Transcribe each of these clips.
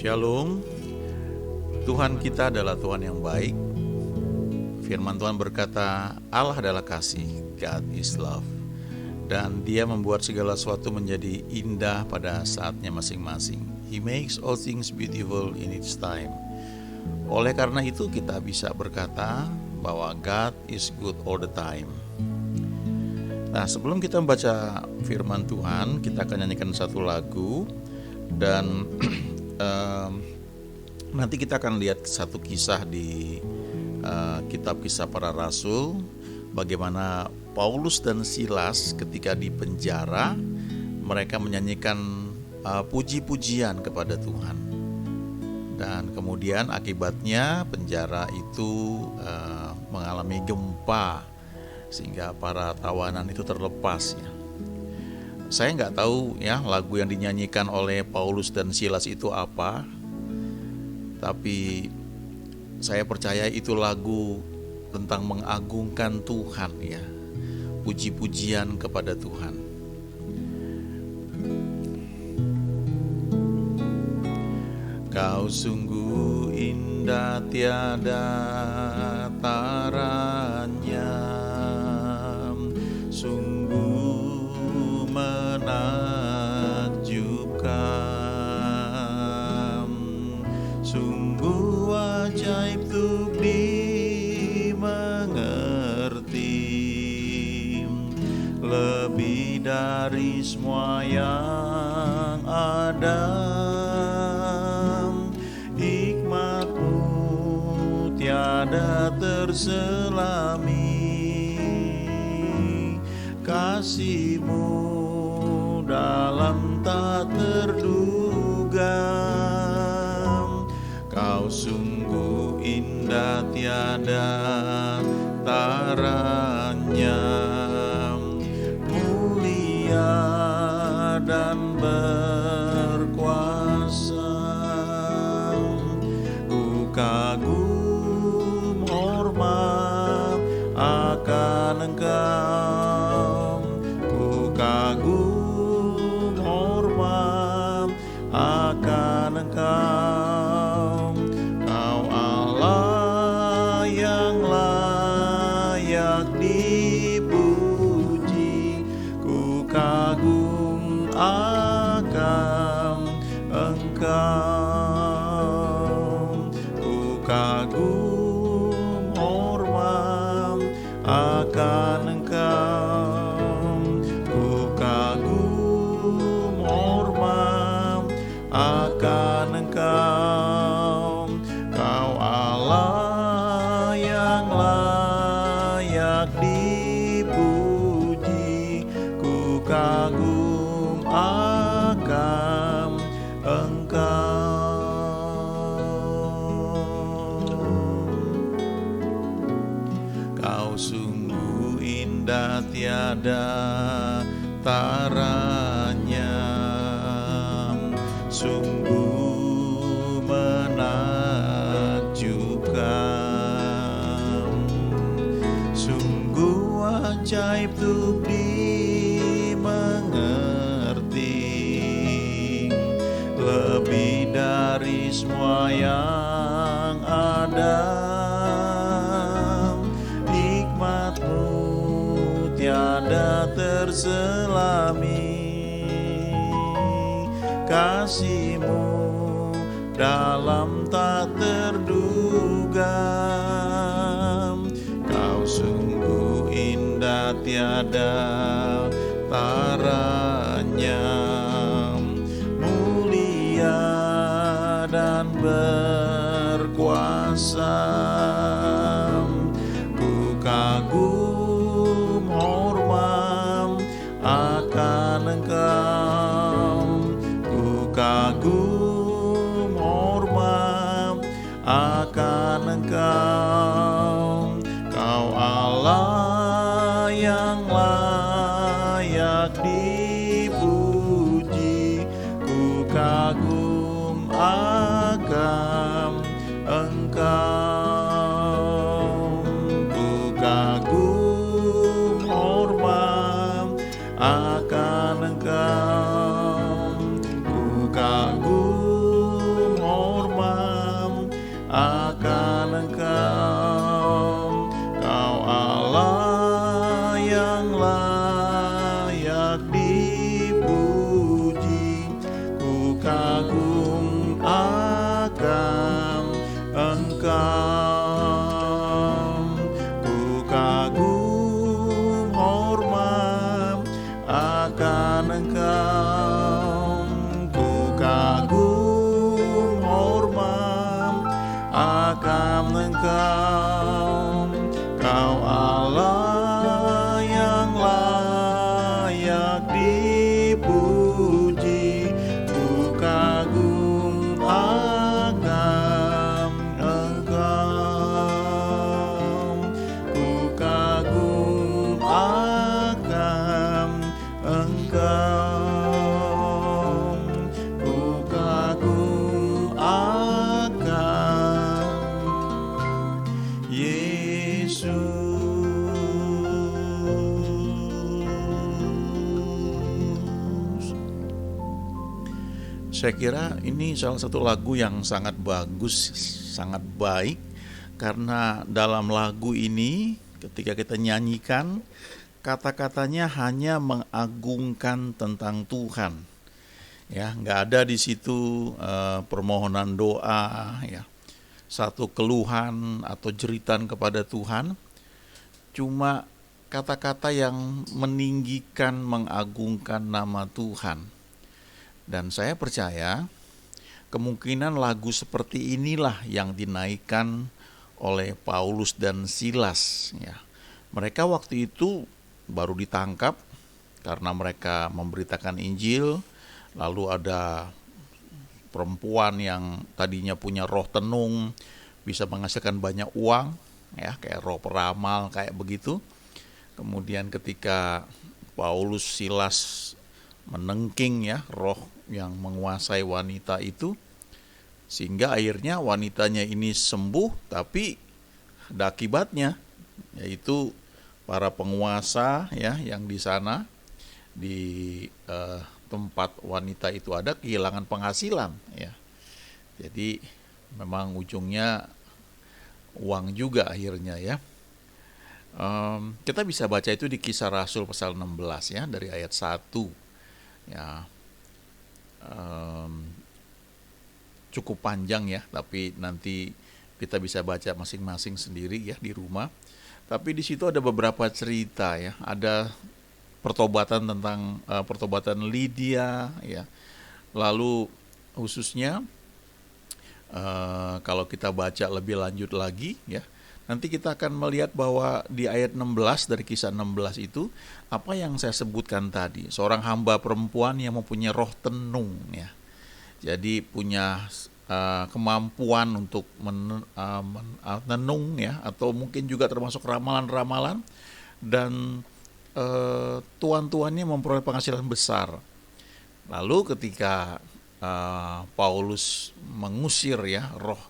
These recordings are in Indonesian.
Shalom. Tuhan kita adalah Tuhan yang baik. Firman Tuhan berkata, Allah adalah kasih, God is love. Dan Dia membuat segala sesuatu menjadi indah pada saatnya masing-masing. He makes all things beautiful in its time. Oleh karena itu kita bisa berkata bahwa God is good all the time. Nah, sebelum kita membaca firman Tuhan, kita akan nyanyikan satu lagu. Dan nanti kita akan lihat satu kisah di kitab Kisah Para Rasul, bagaimana Paulus dan Silas ketika di penjara mereka menyanyikan puji-pujian kepada Tuhan. Dan kemudian akibatnya penjara itu mengalami gempa sehingga para tawanan itu terlepas ya. Saya nggak tahu ya lagu yang dinyanyikan oleh Paulus dan Silas itu apa, tapi saya percaya itu lagu tentang mengagungkan Tuhan ya, puji-pujian kepada Tuhan. Kau sungguh indah tiada taranya, sungguh menakjubkan, sungguh ajaib untuk dimengerti, lebih dari semua yang ada. Hikmat-Mu tiada terselami, kasih-Mu dalam tak terduga. Kau sungguh indah tiada taranya, mulia dan berkuasa. Ku kagum hormat akan Engkau, ku kagum hormat akan Engkau. Kau Allah yang layak dipuji, ku kagum akan Engkau. Ku kagum hormat akan Engkau, ku kagum hormat akan Engkau. Kau Allah yang layak dipuji, ku kagum akan Engkau. Kau sungguh indah tiada taranya, sungguh menakjubkan, sungguh ajaib untuk dimengerti, lebih dari semua yang ada. Hikmat-Mu tiada terselami, kasih-Mu dalam tak terduga. Kau sungguh indah tiada taranya, mulia dan berkuasa. Ku kagum hormat akan Engkau, ku kagum hormat akan Engkau. Kau Allah yang layak dipuji, ku kagum akan Engkau. Ku kagum hormat akan Engkau, ku kagum Engkau, Kau Allah yang layak dipuji. Ku kagum akan Engkau, ku kagum akan Engkau, ku kagum akan Yesus. Saya kira ini salah satu lagu yang sangat bagus, sangat baik, karena dalam lagu ini ketika kita nyanyikan, kata-katanya hanya mengagungkan tentang Tuhan. Ya, nggak ada di situ permohonan doa, ya, satu keluhan atau jeritan kepada Tuhan. Cuma kata-kata yang meninggikan, mengagungkan nama Tuhan. Dan saya percaya kemungkinan lagu seperti inilah yang dinaikkan oleh Paulus dan Silas. Ya, mereka waktu itu baru ditangkap karena mereka memberitakan Injil. Lalu ada perempuan yang tadinya punya roh tenung, bisa menghasilkan banyak uang, ya, kayak roh peramal, kayak begitu. Kemudian ketika Paulus Silas menengking, ya, roh yang menguasai wanita itu, sehingga akhirnya wanitanya ini sembuh, tapi ada akibatnya, yaitu para penguasa, ya, yang di sana di tempat wanita itu ada kehilangan penghasilan, ya. Jadi memang ujungnya uang juga akhirnya, ya. Kita bisa baca itu di Kisah Rasul pasal 16, ya, dari ayat 1, ya. Cukup panjang, ya, tapi nanti kita bisa baca masing-masing sendiri, ya, di rumah. Tapi di situ ada beberapa cerita, ya. Ada pertobatan tentang pertobatan Lydia, ya. Lalu khususnya kalau kita baca lebih lanjut lagi, ya, nanti kita akan melihat bahwa di ayat 16 dari Kisah 16 itu apa yang saya sebutkan tadi, seorang hamba perempuan yang mempunyai roh tenung, ya. Jadi punya kemampuan untuk menenung, ya, atau mungkin juga termasuk ramalan-ramalan, dan tuan-tuannya memperoleh penghasilan besar. Lalu ketika Paulus mengusir, ya, roh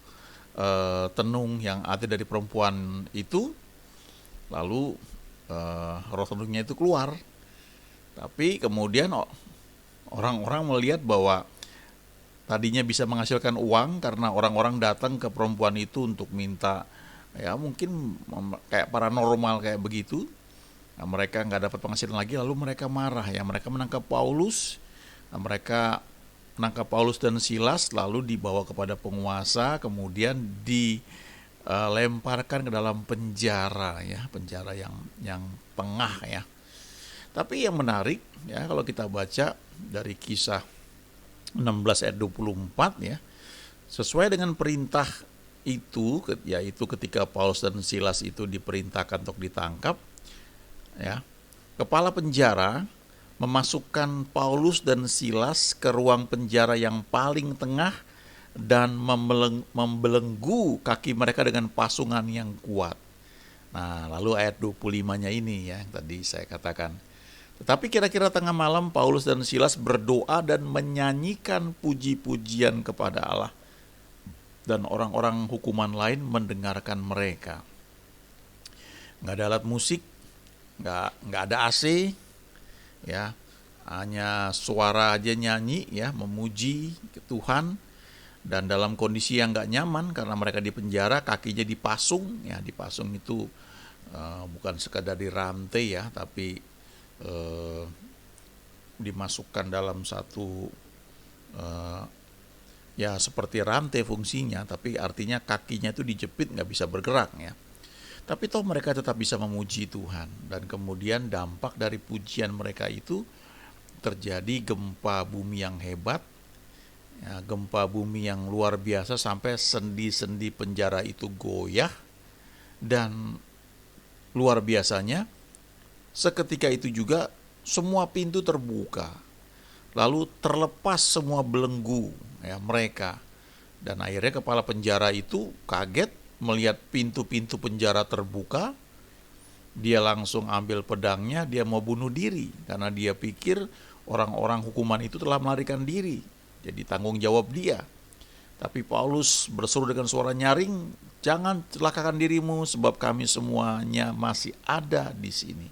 tenung yang ada dari perempuan itu, lalu roh tenungnya itu keluar. Tapi kemudian orang-orang melihat bahwa tadinya bisa menghasilkan uang karena orang-orang datang ke perempuan itu untuk minta, ya, mungkin kayak paranormal kayak begitu. Nah, mereka nggak dapat penghasilan lagi, lalu mereka marah, ya, mereka menangkap Paulus. Nah, mereka menangkap Paulus dan Silas, lalu dibawa kepada penguasa, kemudian dilemparkan ke dalam penjara, ya, penjara yang tengah, ya. Tapi yang menarik, ya, kalau kita baca dari Kisah 16 ayat 24, ya, sesuai dengan perintah itu, yaitu ketika Paulus dan Silas itu diperintahkan untuk ditangkap, ya, kepala penjara memasukkan Paulus dan Silas ke ruang penjara yang paling tengah dan membelenggu kaki mereka dengan pasungan yang kuat. Nah, lalu ayat 25-nya ini, ya, yang tadi saya katakan. Tetapi kira-kira tengah malam Paulus dan Silas berdoa dan menyanyikan puji-pujian kepada Allah, dan orang-orang hukuman lain mendengarkan mereka. Nggak ada alat musik, nggak ada AC, ya, hanya suara aja nyanyi, ya, memuji ke Tuhan, dan dalam kondisi yang nggak nyaman karena mereka di penjara, kakinya dipasung, ya, dipasung itu bukan sekadar dirantai, ya, tapi dimasukkan dalam satu ya seperti rantai fungsinya, tapi artinya kakinya itu dijepit, nggak bisa bergerak, ya. Tapi toh mereka tetap bisa memuji Tuhan, dan kemudian dampak dari pujian mereka itu terjadi gempa bumi yang hebat, Ya, gempa bumi yang luar biasa sampai sendi-sendi penjara itu goyah, dan luar biasanya seketika itu juga semua pintu terbuka, lalu terlepas semua belenggu ya mereka. Dan akhirnya kepala penjara itu kaget melihat pintu-pintu penjara terbuka. Dia langsung ambil pedangnya, dia mau bunuh diri karena dia pikir orang-orang hukuman itu telah melarikan diri, jadi tanggung jawab dia. Tapi Paulus berseru dengan suara nyaring, "Jangan celakakan dirimu, sebab kami semuanya masih ada di sini."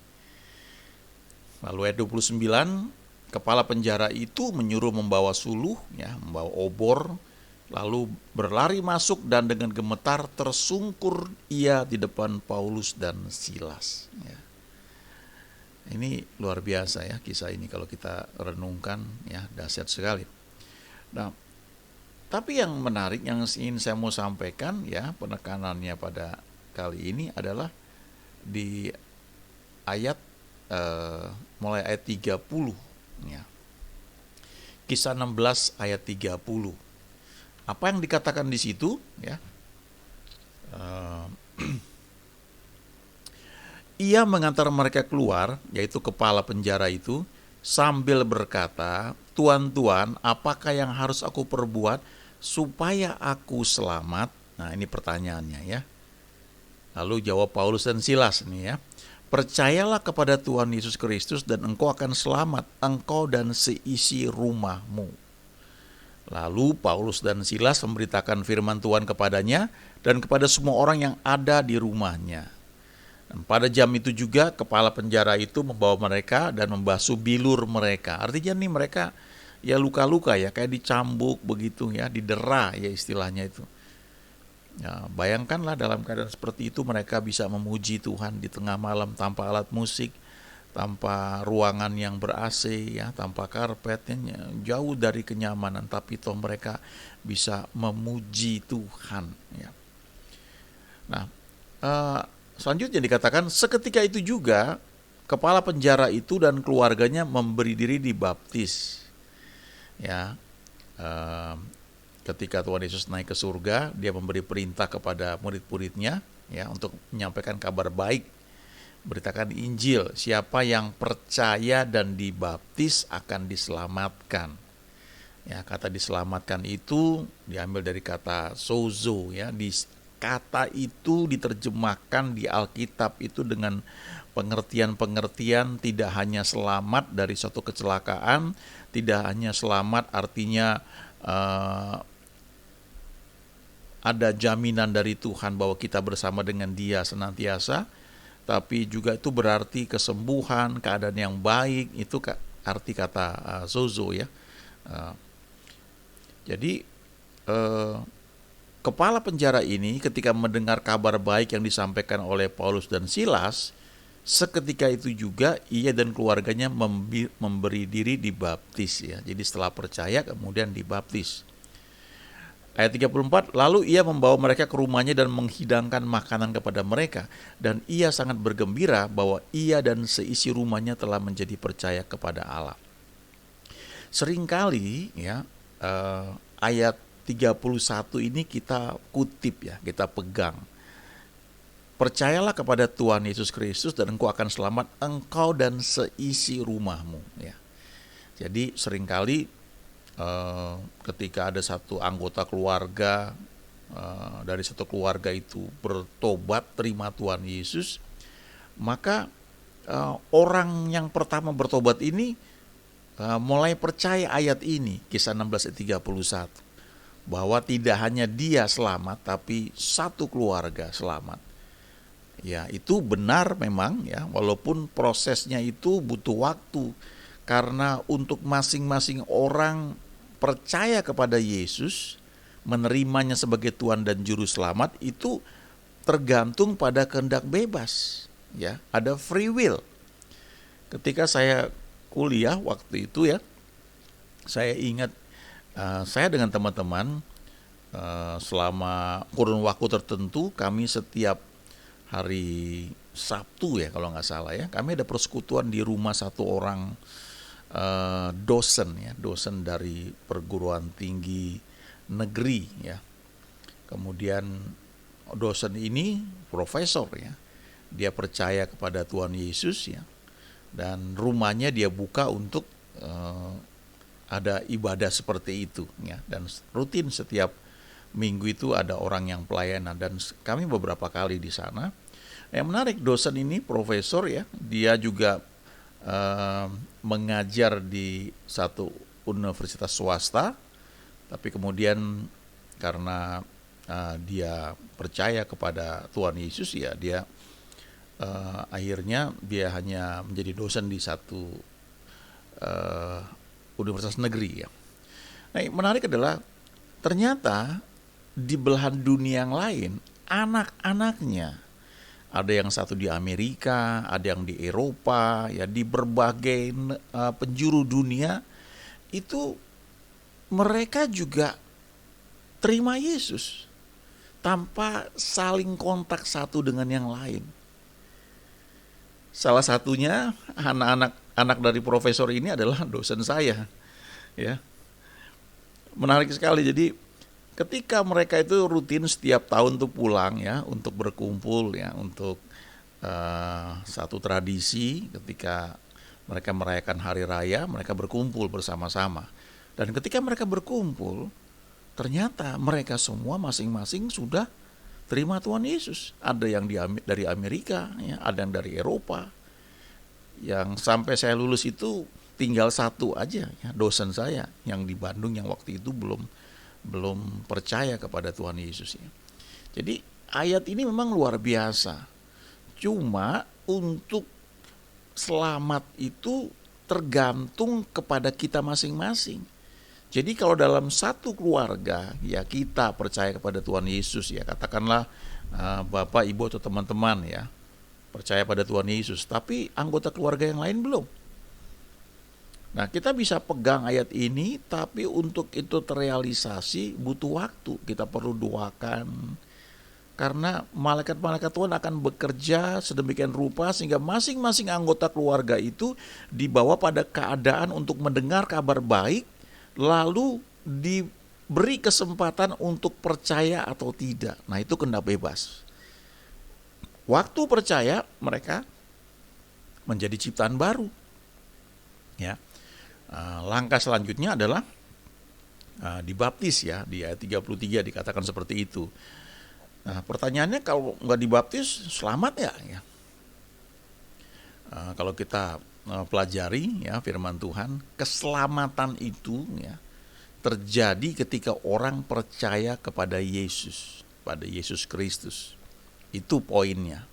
Lalu ayat 29, kepala penjara itu menyuruh membawa suluh, ya, membawa obor, lalu berlari masuk dan dengan gemetar tersungkur ia di depan Paulus dan Silas. Ya. Ini luar biasa ya kisah ini kalau kita renungkan, ya, dahsyat sekali. Nah, tapi yang menarik yang ingin saya mau sampaikan, ya, penekanannya pada kali ini adalah di ayat mulai ayat 30, ya. Kisah 16 ayat 30. Apa yang dikatakan di situ, ya? Ia mengantar mereka keluar, yaitu kepala penjara itu, sambil berkata, "Tuan-tuan, apakah yang harus aku perbuat supaya aku selamat?" Nah, ini pertanyaannya, ya. Lalu jawab Paulus dan Silas nih, ya. "Percayalah kepada Tuhan Yesus Kristus dan engkau akan selamat, engkau dan seisi rumahmu." Lalu Paulus dan Silas memberitakan firman Tuhan kepadanya dan kepada semua orang yang ada di rumahnya. Dan pada jam itu juga kepala penjara itu membawa mereka dan membasuh bilur mereka. Artinya nih mereka ya luka-luka ya, kayak dicambuk begitu ya, didera ya istilahnya itu. Ya, bayangkanlah dalam keadaan seperti itu mereka bisa memuji Tuhan di tengah malam tanpa alat musik, tanpa ruangan yang ber-AC, ya, tanpa karpet, ya, jauh dari kenyamanan, tapi toh mereka bisa memuji Tuhan, ya. Nah, selanjutnya dikatakan seketika itu juga kepala penjara itu dan keluarganya memberi diri dibaptis, ya. Ketika Tuhan Yesus naik ke surga, dia memberi perintah kepada murid-muridnya, ya, untuk menyampaikan kabar baik, beritakan Injil. Siapa yang percaya dan dibaptis akan diselamatkan. Ya, kata diselamatkan itu diambil dari kata sozo, ya. Kata itu diterjemahkan di Alkitab itu dengan pengertian-pengertian tidak hanya selamat dari suatu kecelakaan, tidak hanya selamat artinya ada jaminan dari Tuhan bahwa kita bersama dengan Dia senantiasa, tapi juga itu berarti kesembuhan, keadaan yang baik, itu arti kata sozo, ya. Jadi kepala penjara ini ketika mendengar kabar baik yang disampaikan oleh Paulus dan Silas, seketika itu juga ia dan keluarganya memberi diri dibaptis, ya. Jadi setelah percaya kemudian dibaptis. Ayat 34, lalu ia membawa mereka ke rumahnya dan menghidangkan makanan kepada mereka, dan ia sangat bergembira bahwa ia dan seisi rumahnya telah menjadi percaya kepada Allah. Seringkali, ya, ayat 31 ini kita kutip, ya, kita pegang. Percayalah kepada Tuhan Yesus Kristus dan engkau akan selamat, engkau dan seisi rumahmu, ya. Jadi seringkali ketika ada satu anggota keluarga dari satu keluarga itu bertobat terima Tuhan Yesus, maka orang yang pertama bertobat ini mulai percaya ayat ini, Kisah 16 ayat 31, bahwa tidak hanya dia selamat tapi satu keluarga selamat. Ya, itu benar memang, ya, walaupun prosesnya itu butuh waktu, karena untuk masing-masing orang percaya kepada Yesus, menerimanya sebagai Tuhan dan Juru Selamat, itu tergantung pada kehendak bebas, ya, ada free will. Ketika saya kuliah waktu itu, ya, saya ingat saya dengan teman-teman selama kurun waktu tertentu kami setiap hari Sabtu, ya kalau nggak salah, ya, kami ada persekutuan di rumah satu orang dosen dari perguruan tinggi negeri ya. Kemudian dosen ini profesor ya. Dia percaya kepada Tuhan Yesus ya. Dan rumahnya dia buka untuk ada ibadah seperti itu ya. Dan rutin setiap minggu itu ada orang yang pelayanan, dan kami beberapa kali di sana. Yang menarik, dosen ini profesor ya, dia juga mengajar di satu universitas swasta, tapi kemudian karena dia percaya kepada Tuhan Yesus ya, dia akhirnya dia hanya menjadi dosen di satu universitas negeri ya. Nah, yang menarik adalah ternyata di belahan dunia yang lain, anak-anaknya ada yang satu di Amerika, ada yang di Eropa, ya di berbagai penjuru dunia itu mereka juga terima Yesus tanpa saling kontak satu dengan yang lain. Salah satunya anak dari profesor ini adalah dosen saya, ya. Menarik sekali. Jadi ketika mereka itu rutin setiap tahun tuh pulang ya untuk berkumpul ya, untuk satu tradisi ketika mereka merayakan hari raya, mereka berkumpul bersama-sama. Dan ketika mereka berkumpul, ternyata mereka semua masing-masing sudah terima Tuhan Yesus. Ada yang dari Amerika, ya, ada yang dari Eropa. Yang sampai saya lulus itu tinggal satu aja, ya, dosen saya yang di Bandung yang waktu itu belum percaya kepada Tuhan Yesus. Ya. Jadi ayat ini memang luar biasa. Cuma untuk selamat itu tergantung kepada kita masing-masing. Jadi kalau dalam satu keluarga ya kita percaya kepada Tuhan Yesus ya, katakanlah Bapak, Ibu atau teman-teman ya percaya pada Tuhan Yesus, tapi anggota keluarga yang lain belum. Nah, kita bisa pegang ayat ini, tapi untuk itu terrealisasi butuh waktu. Kita perlu doakan, karena malaikat-malaikat Tuhan akan bekerja sedemikian rupa sehingga masing-masing anggota keluarga itu dibawa pada keadaan untuk mendengar kabar baik, lalu diberi kesempatan untuk percaya atau tidak. Nah, itu kehendak bebas. Waktu percaya, mereka menjadi ciptaan baru. Ya. Langkah selanjutnya adalah dibaptis ya, di ayat 33 dikatakan seperti itu. Nah, pertanyaannya, kalau nggak dibaptis selamat ya? Kalau kita pelajari ya firman Tuhan, keselamatan itu ya terjadi ketika orang percaya kepada Yesus, pada Yesus Kristus. Itu poinnya.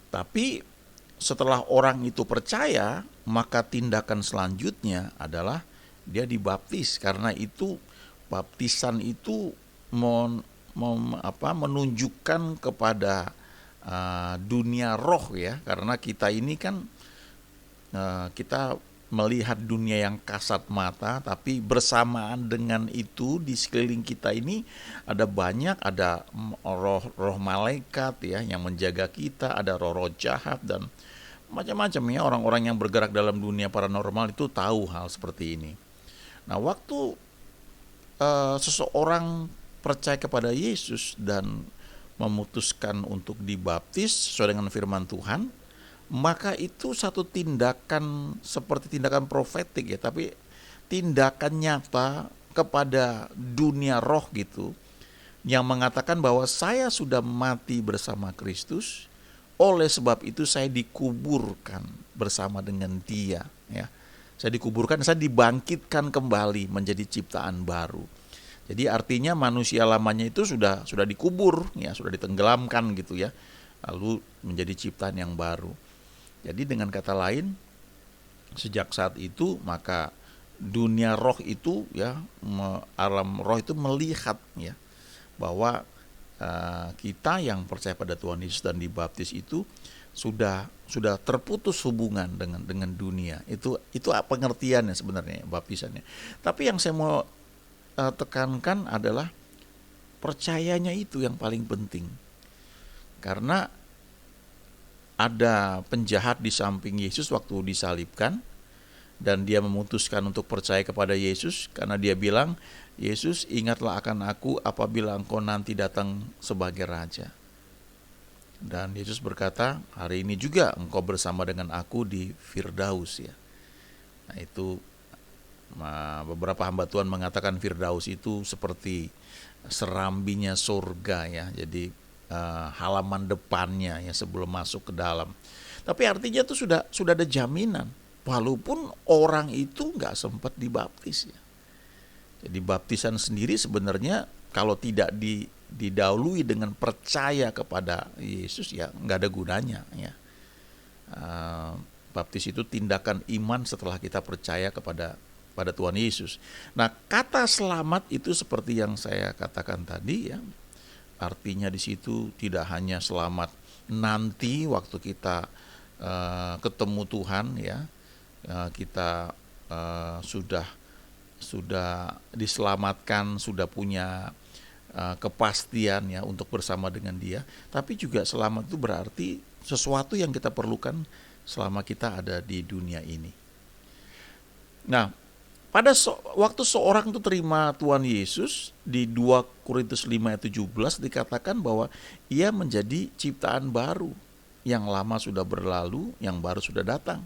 Tapi setelah orang itu percaya, maka tindakan selanjutnya adalah dia dibaptis, karena itu baptisan itu menunjukkan kepada dunia roh ya, karena kita ini kan kita melihat dunia yang kasat mata, tapi bersamaan dengan itu di sekeliling kita ini ada roh malaikat ya yang menjaga kita, ada roh jahat dan macam-macam ya. Orang-orang yang bergerak dalam dunia paranormal itu tahu hal seperti ini. Nah, waktu seseorang percaya kepada Yesus dan memutuskan untuk dibaptis sesuai dengan firman Tuhan, maka itu satu tindakan seperti tindakan profetik ya, tapi tindakan nyata kepada dunia roh gitu, yang mengatakan bahwa saya sudah mati bersama Kristus, oleh sebab itu saya dikuburkan bersama dengan Dia ya. Saya dikuburkan, saya dibangkitkan kembali menjadi ciptaan baru. Jadi artinya manusia lamanya itu sudah dikubur ya, sudah ditenggelamkan gitu ya, lalu menjadi ciptaan yang baru. Jadi dengan kata lain, sejak saat itu maka dunia roh itu ya, alam roh itu melihat ya bahwa kita yang percaya pada Tuhan Yesus dan dibaptis itu sudah terputus hubungan dengan dunia. Itu pengertiannya sebenarnya baptisannya. Tapi yang saya mau tekankan adalah percayanya itu yang paling penting. Karena ada penjahat di samping Yesus waktu disalibkan, dan dia memutuskan untuk percaya kepada Yesus karena dia bilang, Yesus, ingatlah akan aku apabila engkau nanti datang sebagai raja. Dan Yesus berkata, hari ini juga engkau bersama dengan aku di Firdaus ya. Nah itu beberapa hamba Tuhan mengatakan Firdaus itu seperti serambinya surga ya. Jadi halaman depannya ya sebelum masuk ke dalam. Tapi artinya itu sudah ada jaminan, walaupun orang itu nggak sempat dibaptis ya. Jadi baptisan sendiri sebenarnya kalau tidak didahului dengan percaya kepada Yesus ya nggak ada gunanya ya. Baptis itu tindakan iman setelah kita percaya pada Tuhan Yesus. Nah, kata selamat itu seperti yang saya katakan tadi ya. Artinya di situ tidak hanya selamat nanti waktu kita ketemu Tuhan ya, kita sudah diselamatkan, sudah punya kepastian ya untuk bersama dengan Dia, tapi juga selamat itu berarti sesuatu yang kita perlukan selama kita ada di dunia ini. Nah, pada waktu seorang itu terima Tuhan Yesus, di 2 Korintus 5 ayat 17 dikatakan bahwa ia menjadi ciptaan baru. Yang lama sudah berlalu, yang baru sudah datang.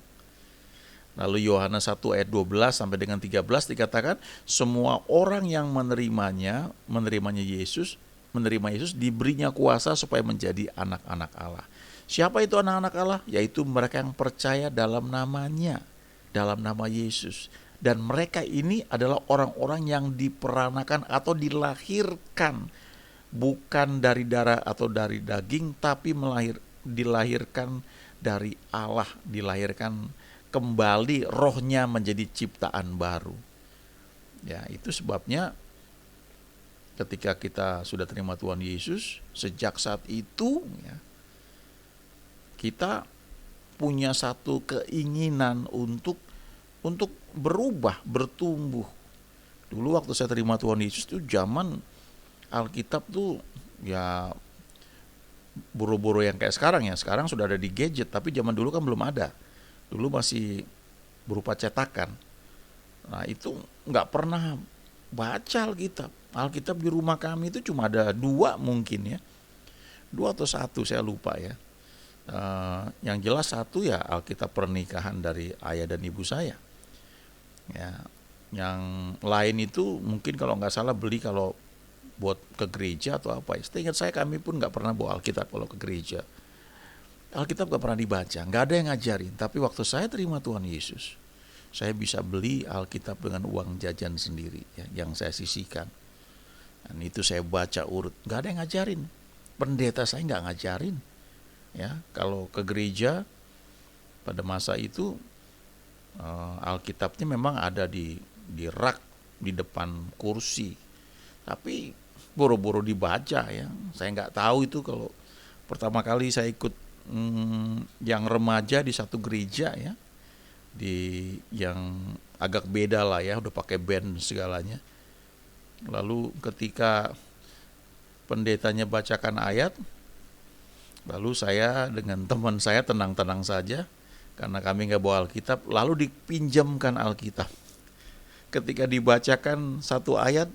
Lalu Yohanes 1 ayat 12 sampai dengan 13 dikatakan, semua orang yang menerima Yesus diberinya kuasa supaya menjadi anak-anak Allah. Siapa itu anak-anak Allah? Yaitu mereka yang percaya dalam namanya, dalam nama Yesus. Dan mereka ini adalah orang-orang yang diperanakan atau dilahirkan bukan dari darah atau dari daging, tapi dilahirkan dari Allah, dilahirkan kembali, rohnya menjadi ciptaan baru. Ya, itu sebabnya ketika kita sudah terima Tuhan Yesus, sejak saat itu ya, kita punya satu keinginan untuk berubah, bertumbuh. Dulu waktu saya terima Tuhan Yesus itu zaman Alkitab tuh ya buru-buru yang kayak sekarang ya. Sekarang sudah ada di gadget, tapi zaman dulu kan belum ada. Dulu masih berupa cetakan. Nah itu nggak pernah baca Alkitab. Alkitab di rumah kami itu cuma ada 2 mungkin ya. 2 atau 1 saya lupa ya. Yang jelas 1 ya Alkitab pernikahan dari ayah dan ibu saya. Ya, yang lain itu mungkin kalau nggak salah beli kalau buat ke gereja atau apa ya. Seingat saya kami pun nggak pernah bawa Alkitab kalau ke gereja. Alkitab nggak pernah dibaca, nggak ada yang ngajarin. Tapi waktu saya terima Tuhan Yesus, saya bisa beli Alkitab dengan uang jajan sendiri ya, yang saya sisihkan. Dan itu saya baca urut, nggak ada yang ngajarin. Pendeta saya nggak ngajarin. Ya, kalau ke gereja pada masa itu Alkitabnya memang ada di rak di depan kursi, tapi boro-boro dibaca ya. Saya nggak tahu itu kalau pertama kali saya ikut yang remaja di satu gereja ya, di yang agak beda lah ya, udah pakai band segalanya. Lalu ketika pendetanya bacakan ayat, lalu saya dengan teman saya tenang-tenang saja karena kami nggak bawa Alkitab, lalu dipinjamkan Alkitab. Ketika dibacakan satu ayat,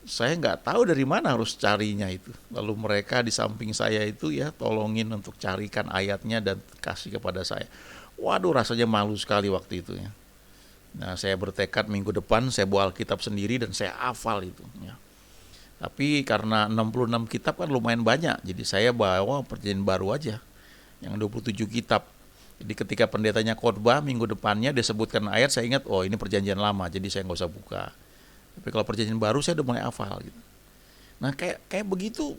saya nggak tahu dari mana harus carinya itu. Lalu mereka di samping saya itu ya tolongin untuk carikan ayatnya dan kasih kepada saya. Waduh, rasanya malu sekali waktu itu ya. Nah, saya bertekad minggu depan saya bawa Alkitab sendiri dan saya hafal itu ya. Tapi karena 66 kitab kan lumayan banyak, jadi saya bawa perjanjian baru aja yang 27 kitab. Jadi ketika pendetanya khotbah minggu depannya dia sebutkan ayat, saya ingat oh ini perjanjian lama, jadi saya nggak usah buka. Tapi kalau perjanjian baru saya udah mulai hafal gitu. Nah kayak begitu.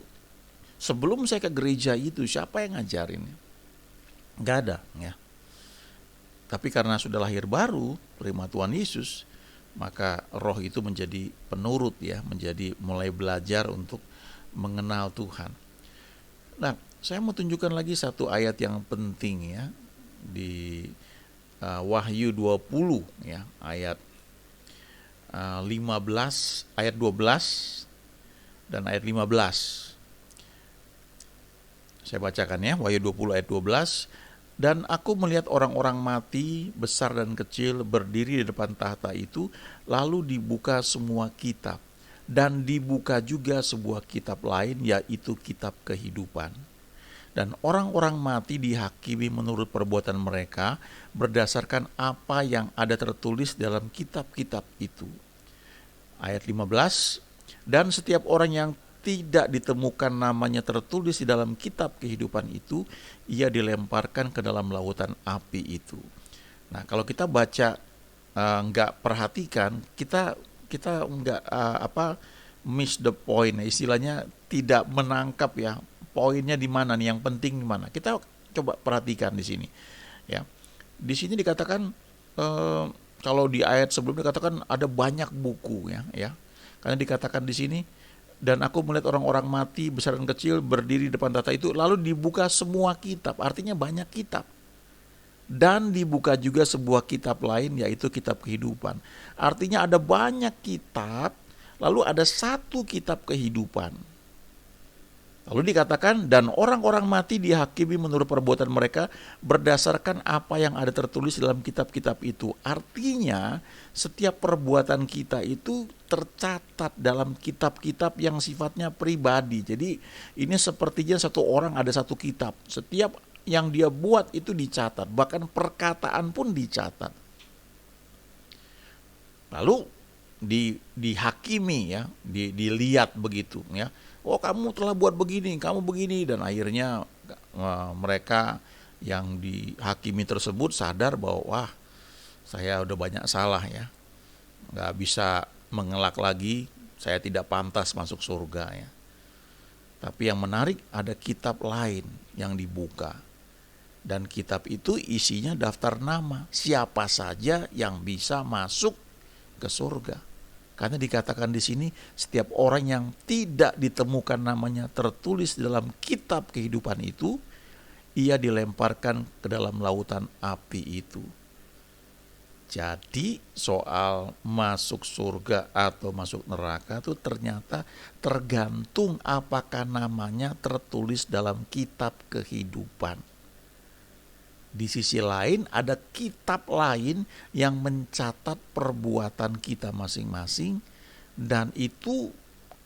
Sebelum saya ke gereja itu siapa yang ngajarin? Nggak ada ya. Tapi karena sudah lahir baru, terima Tuhan Yesus, maka roh itu menjadi penurut ya, menjadi mulai belajar untuk mengenal Tuhan. Nah, saya mau tunjukkan lagi satu ayat yang penting ya, di Wahyu 20 ya, ayat 15, ayat 12 dan ayat 15. Saya bacakan ya, Wahyu 20 ayat 12. Dan aku melihat orang-orang mati, besar dan kecil, berdiri di depan tahta itu, lalu dibuka semua kitab. Dan dibuka juga sebuah kitab lain, yaitu kitab kehidupan. Dan orang-orang mati dihakimi menurut perbuatan mereka, berdasarkan apa yang ada tertulis dalam kitab-kitab itu. Ayat 15, dan setiap orang yang tidak ditemukan namanya tertulis di dalam kitab kehidupan itu, ia dilemparkan ke dalam lautan api itu. Nah, kalau kita baca nggak perhatikan, kita nggak miss the point, istilahnya tidak menangkap ya poinnya di mana nih, yang penting di mana. Kita coba perhatikan di sini. Ya, di sini dikatakan kalau di ayat sebelumnya dikatakan ada banyak buku ya. Karena dikatakan di sini, dan aku melihat orang-orang mati besar dan kecil berdiri di depan tahta itu, lalu dibuka semua kitab, artinya banyak kitab. Dan dibuka juga sebuah kitab lain, yaitu kitab kehidupan. Artinya ada banyak kitab, lalu ada satu kitab kehidupan. Lalu dikatakan, dan orang-orang mati dihakimi menurut perbuatan mereka berdasarkan apa yang ada tertulis dalam kitab-kitab itu. Artinya setiap perbuatan kita itu tercatat dalam kitab-kitab yang sifatnya pribadi. Jadi ini sepertinya satu orang ada satu kitab. Setiap yang dia buat itu dicatat, bahkan perkataan pun dicatat. Lalu dihakimi ya, dilihat begitu ya. Oh, kamu telah buat begini, kamu begini, dan akhirnya mereka yang dihakimi tersebut sadar bahwa wah, saya udah banyak salah ya, nggak bisa mengelak lagi, saya tidak pantas masuk surga ya. Tapi yang menarik, ada kitab lain yang dibuka, dan kitab itu isinya daftar nama siapa saja yang bisa masuk ke surga. Karena dikatakan di sini, setiap orang yang tidak ditemukan namanya tertulis dalam kitab kehidupan itu, ia dilemparkan ke dalam lautan api itu. Jadi soal masuk surga atau masuk neraka itu ternyata tergantung apakah namanya tertulis dalam kitab kehidupan. Di sisi lain ada kitab lain yang mencatat perbuatan kita masing-masing, dan itu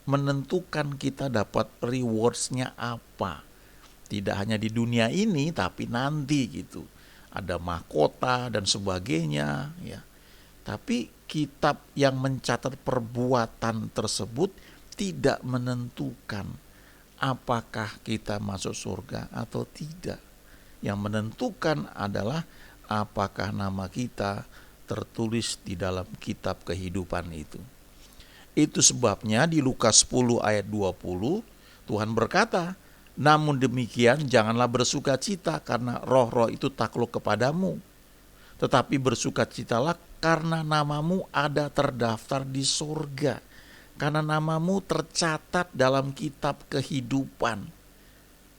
menentukan kita dapat rewards-nya apa. Tidak hanya di dunia ini tapi nanti gitu. Ada mahkota dan sebagainya ya. Tapi kitab yang mencatat perbuatan tersebut tidak menentukan apakah kita masuk surga atau tidak. Yang menentukan adalah apakah nama kita tertulis di dalam kitab kehidupan itu. Itu sebabnya di Lukas 10 ayat 20 Tuhan berkata, namun demikian janganlah bersukacita karena roh-roh itu takluk kepadamu, tetapi bersukacitalah karena namamu ada terdaftar di surga, karena namamu tercatat dalam kitab kehidupan.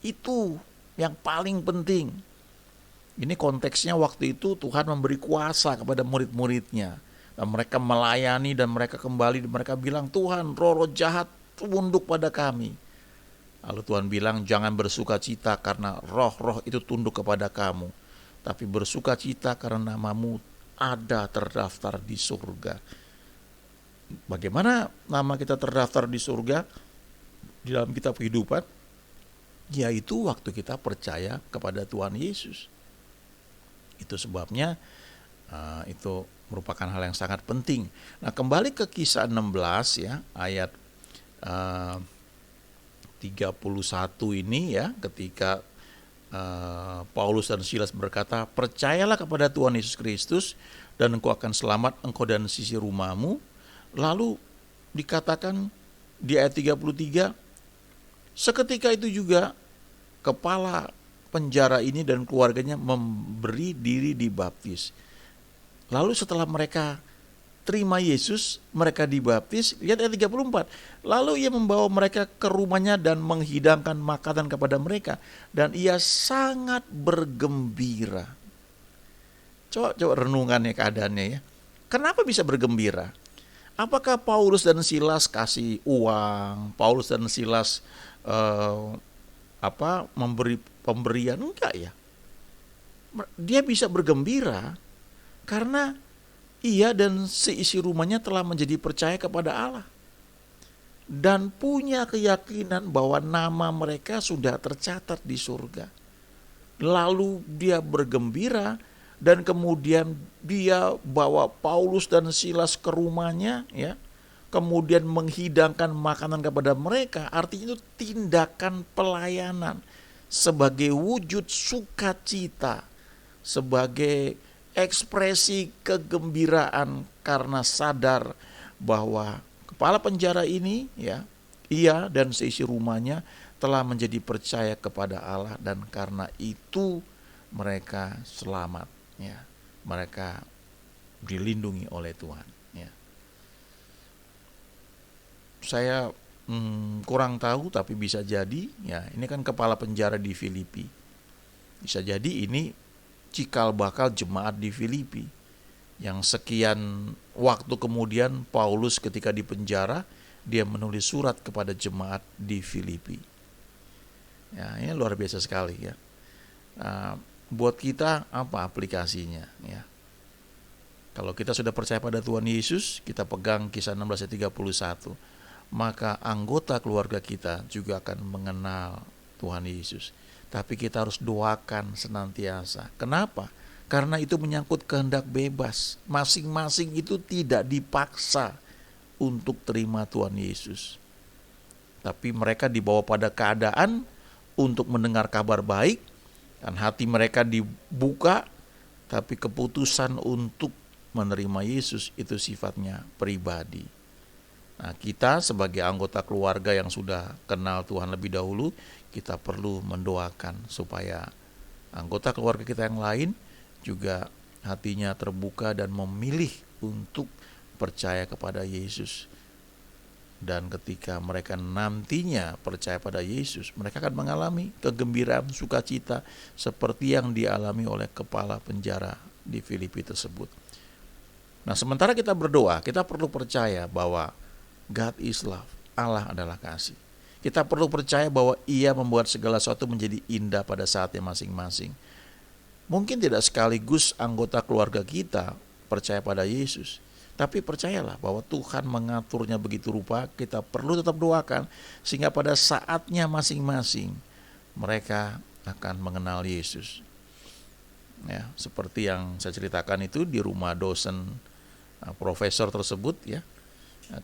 Itu yang paling penting. Ini konteksnya waktu itu Tuhan memberi kuasa kepada murid-muridnya, dan mereka melayani dan mereka kembali dan mereka bilang, Tuhan, roh-roh jahat tunduk pada kami. Lalu Tuhan bilang, jangan bersukacita karena roh-roh itu tunduk kepada kamu, tapi bersukacita karena namamu ada terdaftar di surga. Bagaimana nama kita terdaftar di surga di dalam kitab kehidupan? Yaitu waktu kita percaya kepada Tuhan Yesus. Itu sebabnya itu merupakan hal yang sangat penting. Nah, kembali ke Kisah 16 ya, ayat 31 ini ya, ketika Paulus dan Silas berkata, percayalah kepada Tuhan Yesus Kristus dan engkau akan selamat, engkau dan sisi rumahmu. Lalu dikatakan di ayat 33, seketika itu juga kepala penjara ini dan keluarganya memberi diri dibaptis. Lalu setelah mereka terima Yesus, mereka dibaptis. Lihat ayat 34. Lalu ia membawa mereka ke rumahnya dan menghidangkan makanan kepada mereka, dan ia sangat bergembira. Coba renungannya keadaannya ya. Kenapa bisa bergembira? Apakah Paulus dan Silas kasih uang? Paulus dan Silas memberi pemberian? Enggak ya. Dia bisa bergembira karena ia dan seisi rumahnya telah menjadi percaya kepada Allah dan punya keyakinan bahwa nama mereka sudah tercatat di surga. Lalu dia bergembira dan kemudian dia bawa Paulus dan Silas ke rumahnya, ya. Kemudian menghidangkan makanan kepada mereka. Artinya itu tindakan pelayanan sebagai wujud sukacita, sebagai ekspresi kegembiraan karena sadar bahwa kepala penjara ini, ya, ia dan seisi rumahnya telah menjadi percaya kepada Allah dan karena itu mereka selamat, ya. Mereka dilindungi oleh Tuhan, ya. Saya kurang tahu, tapi bisa jadi, ya, ini kan kepala penjara di Filipi. Bisa jadi ini cikal bakal jemaat di Filipi yang sekian waktu kemudian Paulus ketika di penjara dia menulis surat kepada jemaat di Filipi. Ya, ini luar biasa sekali, ya. Buat kita apa aplikasinya, ya? Kalau kita sudah percaya pada Tuhan Yesus, kita pegang Kisah 16 ayat 31, maka anggota keluarga kita juga akan mengenal Tuhan Yesus. Tapi kita harus doakan senantiasa. Kenapa? Karena itu menyangkut kehendak bebas. Masing-masing itu tidak dipaksa untuk terima Tuhan Yesus. Tapi mereka dibawa pada keadaan untuk mendengar kabar baik, dan hati mereka dibuka, tapi keputusan untuk menerima Yesus itu sifatnya pribadi. Nah, kita sebagai anggota keluarga yang sudah kenal Tuhan lebih dahulu, kita perlu mendoakan supaya anggota keluarga kita yang lain juga hatinya terbuka dan memilih untuk percaya kepada Yesus. Dan ketika mereka nantinya percaya pada Yesus, mereka akan mengalami kegembiraan, sukacita seperti yang dialami oleh kepala penjara di Filipi tersebut. Nah, sementara kita berdoa, kita perlu percaya bahwa God is love, Allah adalah kasih. Kita perlu percaya bahwa Ia membuat segala sesuatu menjadi indah pada saatnya masing-masing. Mungkin tidak sekaligus anggota keluarga kita percaya pada Yesus, tapi percayalah bahwa Tuhan mengaturnya begitu rupa. Kita perlu tetap doakan sehingga pada saatnya masing-masing mereka akan mengenal Yesus. Ya, seperti yang saya ceritakan itu di rumah dosen profesor tersebut, ya.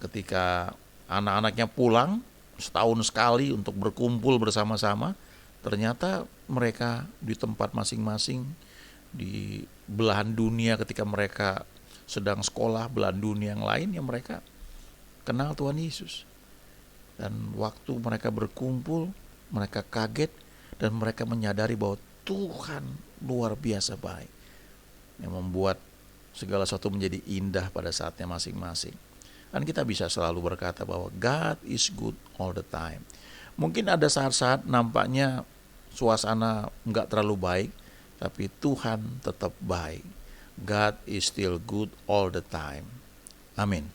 Ketika anak-anaknya pulang setahun sekali untuk berkumpul bersama-sama, ternyata mereka di tempat masing-masing di belahan dunia. Ketika mereka sedang sekolah belahan dunia yang lain, yang mereka kenal Tuhan Yesus. Dan waktu mereka berkumpul, mereka kaget dan mereka menyadari bahwa Tuhan luar biasa baik, yang membuat segala sesuatu menjadi indah pada saatnya masing-masing. Dan kita bisa selalu berkata bahwa God is good all the time. Mungkin ada saat-saat nampaknya suasana enggak terlalu baik, tapi Tuhan tetap baik. God is still good all the time. Amin.